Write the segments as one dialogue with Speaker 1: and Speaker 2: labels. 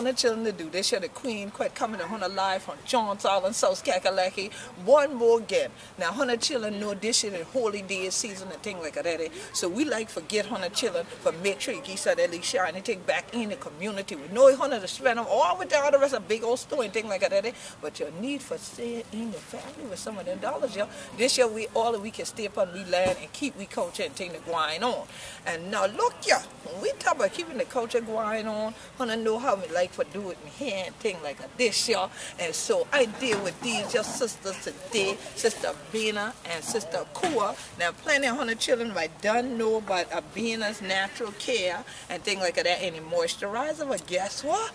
Speaker 1: 100 children to do. This year the Queen Quet coming to 100 live from Johns Island, South Kakalaki. One more again. Now 100 children know this year the holy day season and things like that. So we like forget 100 children, but make sure you get that at least shine and take back in the community. We know 100 to spend them all with the other rest of big old store and things like that. But your need for staying in your family with some of them dollars, y'all. This year we can stay up on we land and keep we culture and thing the going on. And now look, y'all, when we talk about keeping the culture going on, wanna know how we like for do it in here and thing like this, y'all. And so I deal with these your sisters today, Sister Bina and Sister Kua. Now plenty of 100 children right done know about Bina's natural care and things like that, any moisturizer. But guess what?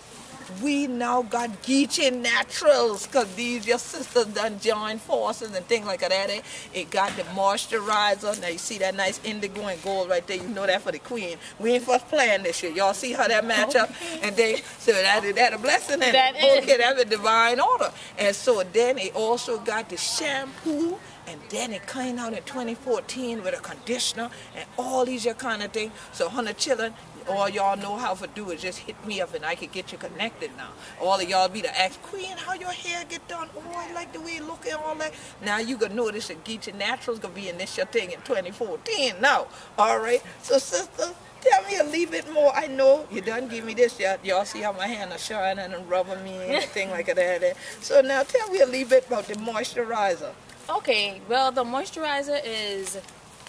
Speaker 1: We now got Geechee Naturals, because these your sisters done join forces and things like that. It got the moisturizer. Now you see that nice indigo and gold right there. You know that for the Queen. We ain't first playing this year. Y'all see how that match up? And they so that a blessing and okay, that's a divine order. And so then it also got the shampoo. And then it came out in 2014 with a conditioner and all these your kind of things. So 100 children, all y'all know how to do is just hit me up and I can get you connected now. All of y'all be to ask, Queen, how your hair get done? Oh, I like the way it look and all that. Now you gonna notice that Geechee Naturals gonna be in this your thing in 2014 now. All right, so sisters, tell me a little bit more. I know you done give me this. Y'all see how my hand is shining and rubbing me and thing like that. So now tell me a little bit about the moisturizer.
Speaker 2: Okay, well, the moisturizer is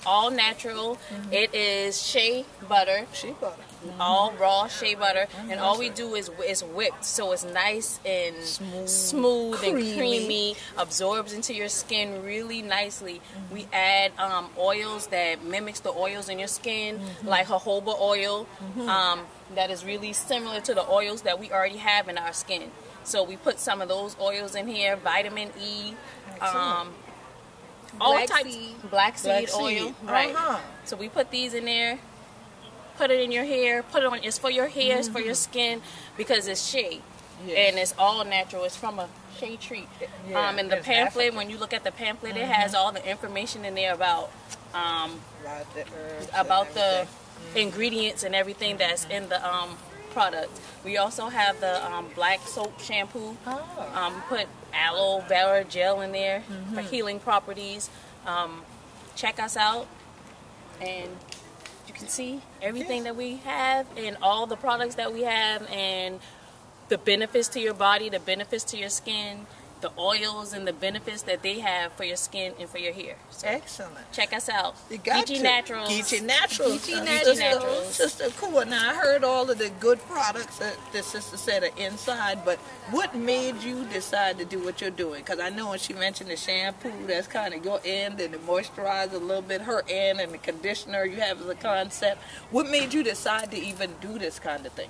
Speaker 2: all natural. It is shea butter.
Speaker 1: Shea butter.
Speaker 2: All raw shea butter. And all we do is whipped. So it's nice and smooth and creamy. Absorbs into your skin really nicely. We add oils that mimics the oils in your skin, like jojoba oil. That is really similar to the oils that we already have in our skin. So we put some of those oils in here, vitamin E, black seed oil, right? So we put these in there, put it in your hair, put it on. It's for your hair, it's for your skin, because it's shea, and it's all natural. It's from a shea tree. And the pamphlet, when you look at the pamphlet, it has all the information in there about the ingredients and everything that's in the product. We also have the black soap shampoo. Put aloe vera gel in there for healing properties. Check us out, and you can see everything that we have and all the products that we have and the benefits to your body, the benefits to your skin, the oils and the benefits that they have for your skin and for your hair. So
Speaker 1: excellent.
Speaker 2: Check us out.
Speaker 1: Geechee
Speaker 2: Naturals.
Speaker 1: Geechee Naturals.
Speaker 2: Geechee Naturals.
Speaker 1: Sister Kua, now I heard all of the good products that the sister said are inside, but what made you decide to do what you're doing? Because I know when she mentioned the shampoo, that's kind of your end, and the moisturizer a little bit her end, and the conditioner you have as a concept. What made you decide to even do this kind of thing?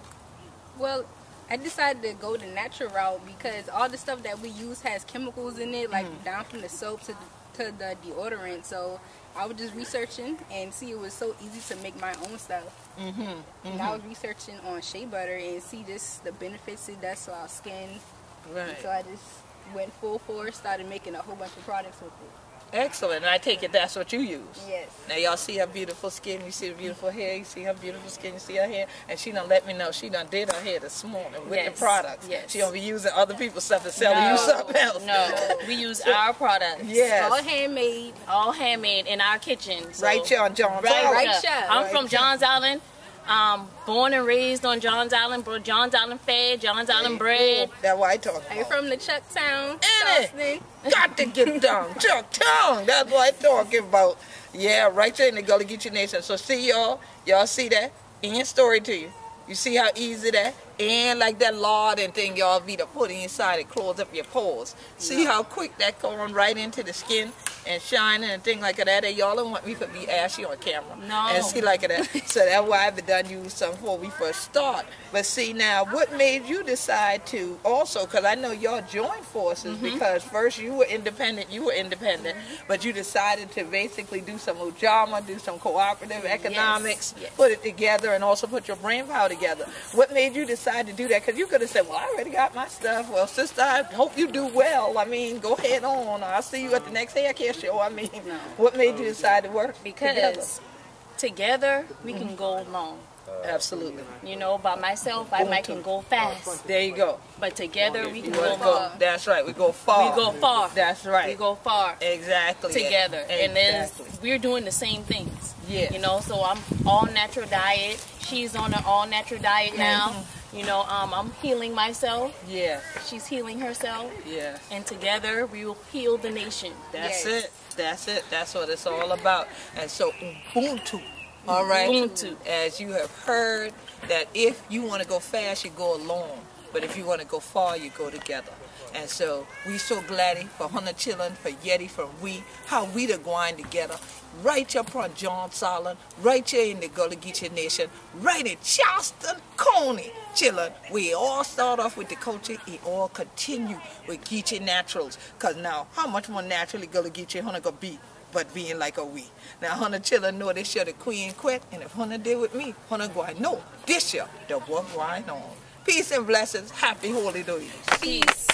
Speaker 3: Well, I decided to go the natural route because all the stuff that we use has chemicals in it, like down from the soap to the deodorant. So I was just researching and see it was so easy to make my own stuff. And I was researching on shea butter and see the benefits it does to our skin. Right. And so I just went full force, started making a whole bunch of products with it.
Speaker 1: Excellent. And I take it that's what you use.
Speaker 3: Yes.
Speaker 1: Now y'all see her beautiful skin, you see the beautiful hair, you see her beautiful skin, you see her hair, and she done let me know she done did her hair this morning with the products.
Speaker 2: Yes.
Speaker 1: She don't be using other people's stuff to sell you something else.
Speaker 2: No, we use our products.
Speaker 1: Yes.
Speaker 3: All handmade.
Speaker 2: All handmade in our kitchen. So,
Speaker 1: right here on Johns Island.
Speaker 3: Right here.
Speaker 2: I'm from Johns Island. Born and raised on Johns Island, Johns Island fed, Johns Island bread.
Speaker 1: That's what I talk about.
Speaker 3: I'm from the Chucktown, Charleston.
Speaker 1: Got to get down, Chucktown. That's what I'm talking about. Yeah, right there in the Gullah Geechee Nation. So see y'all see that? And story to you. You see how easy that? And like that lard and thing y'all be to put inside and close up your pores. See how quick that going right into the skin and shining and thing like that. Y'all don't want me to be ashy on camera.
Speaker 2: No.
Speaker 1: And see like that. So that's why I've done use some before we first start. But see now, what made you decide to also, because I know y'all joined forces because first you were independent, but you decided to basically do some ujama, do some cooperative economics, put it together and also put your brain power together. What made you decide to do that? Because you could have said, well, I already got my stuff. Well, sister, I hope you do well. I mean, go ahead on. I'll see you at the next hair care show. I mean, what made you decide to work
Speaker 2: because together we can go long.
Speaker 1: Absolutely.
Speaker 2: You know, by myself, I might can go fast.
Speaker 1: There you go.
Speaker 2: But together, we can
Speaker 1: We'll
Speaker 2: go far.
Speaker 1: That's right. We go far.
Speaker 2: We go far.
Speaker 1: That's right.
Speaker 2: We go far.
Speaker 1: Exactly.
Speaker 2: Together. And then
Speaker 1: Exactly.
Speaker 2: we're doing the same things.
Speaker 1: Yes.
Speaker 2: You know, so I'm all natural diet. She's on an all natural diet now. You know, I'm healing myself.
Speaker 1: Yeah.
Speaker 2: She's healing herself.
Speaker 1: Yeah.
Speaker 2: And together we will heal the nation.
Speaker 1: That's
Speaker 3: Yes.
Speaker 1: it. That's it. That's what it's all about. And so Ubuntu. All right.
Speaker 2: Ubuntu.
Speaker 1: As you have heard, that if you want to go fast, you go alone. But if you want to go far, you go together. And so we so glad for Hunter Chillin, for Yeti, for we, how we the going together. Right up on John Solon, right here in the Gullah Geechee Nation, right in Charleston, Coney, Chillin. We all start off with the culture, it all continue with Geechee Naturals. Because now, how much more naturally Gullah Geechee Hunter gonna be? But being like a we. Now, Hunter Chillin know this year the Queen Quet, and if Hunter did with me, Hunter going know this year the work going on. Peace and blessings. Happy Holy Days.
Speaker 3: Peace.